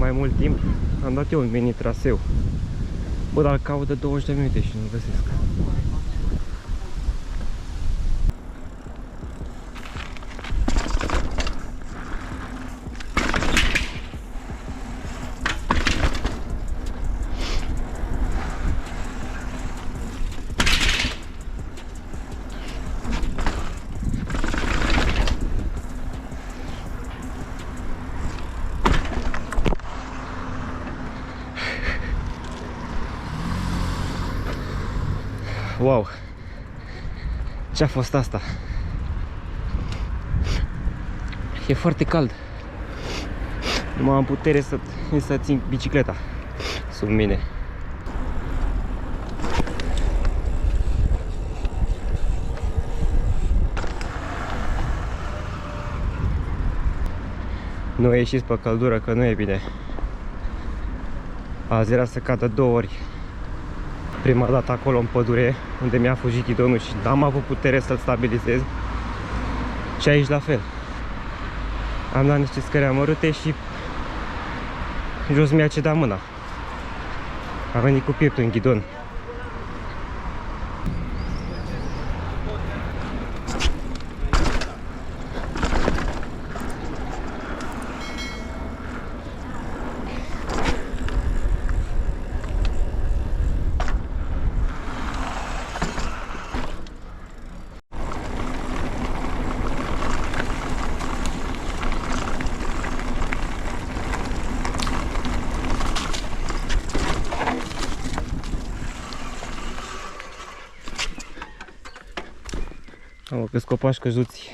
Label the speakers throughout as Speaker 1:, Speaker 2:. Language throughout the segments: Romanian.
Speaker 1: mai mult timp, am dat eu un mini traseu. Bă, dar caut de 20 de minute și nu găsesc. Wow! Ce-a fost asta? E foarte cald. Nu am putere să țin bicicleta sub mine. Nu ieșiți pe căldură, că nu e bine. Azi era să cadă 2 ori. Prima dată acolo în pădure, unde mi-a fugit ghidonul și n-am avut putere să-l stabilizez. Și aici la fel. Am dat niște scări amărâte și jos mi-a cedat mâna. A venit cu pieptul în ghidon. Am că scopași căjuți.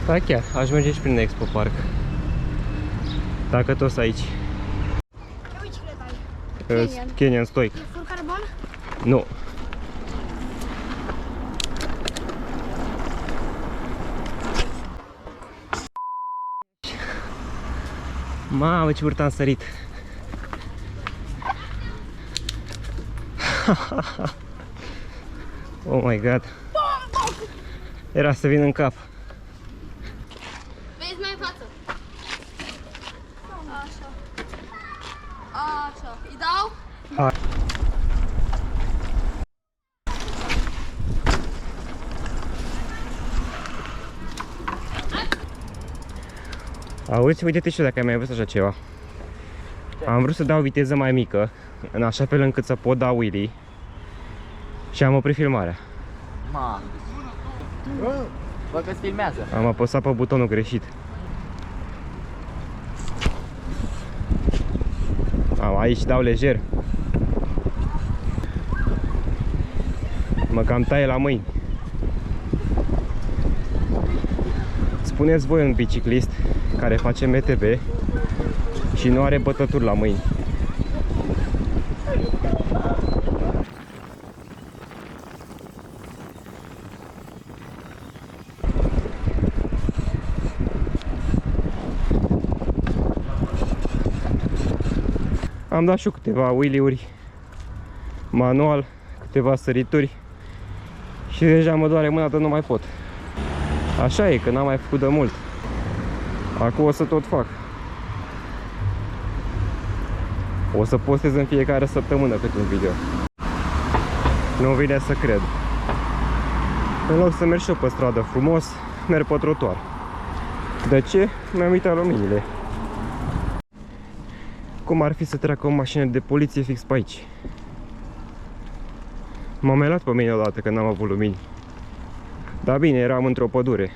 Speaker 1: Da, chiar, aș merge și prin Expo Park. Dacă tot aici.
Speaker 2: Ce bicicletă ai?
Speaker 1: Canyon Stoic.
Speaker 2: E fur carbon?
Speaker 1: Nu. Mamă, ce urât am sărit. Oh my god. Era să vin în cap.
Speaker 2: Vezi mai în față. Așa. Așa. Îi dau?
Speaker 1: Hai. Auzi, uite-te și dacă ai mai văzut așa ceva. Am vrut să dau viteză mai mică, în așa fel încât să pot da wheelie. Și am oprit filmarea.
Speaker 3: Ma. Bă, că-ți filmează.
Speaker 1: Am apăsat pe butonul greșit. Aici dau lejer. Mă cam taie la mâini. Spuneți voi un biciclist care face MTB și nu are bătături la mâini. Am dat și eu câteva wheelie-uri manual, câteva sărituri și deja mă doare mâna, dar nu mai pot. Așa e, că n-am mai făcut de mult. Acum o să tot fac. O să postez în fiecare săptămână câte un video. Nu vine să cred. În loc să merg și eu pe stradă frumos, merg pe trotuar. De ce? Mi-am uitat luminile. Cum ar fi să treacă o mașină de poliție fix pe aici? M-a mai luat pe mine odată când n-am avut lumini. Dar bine, eram într-o pădure.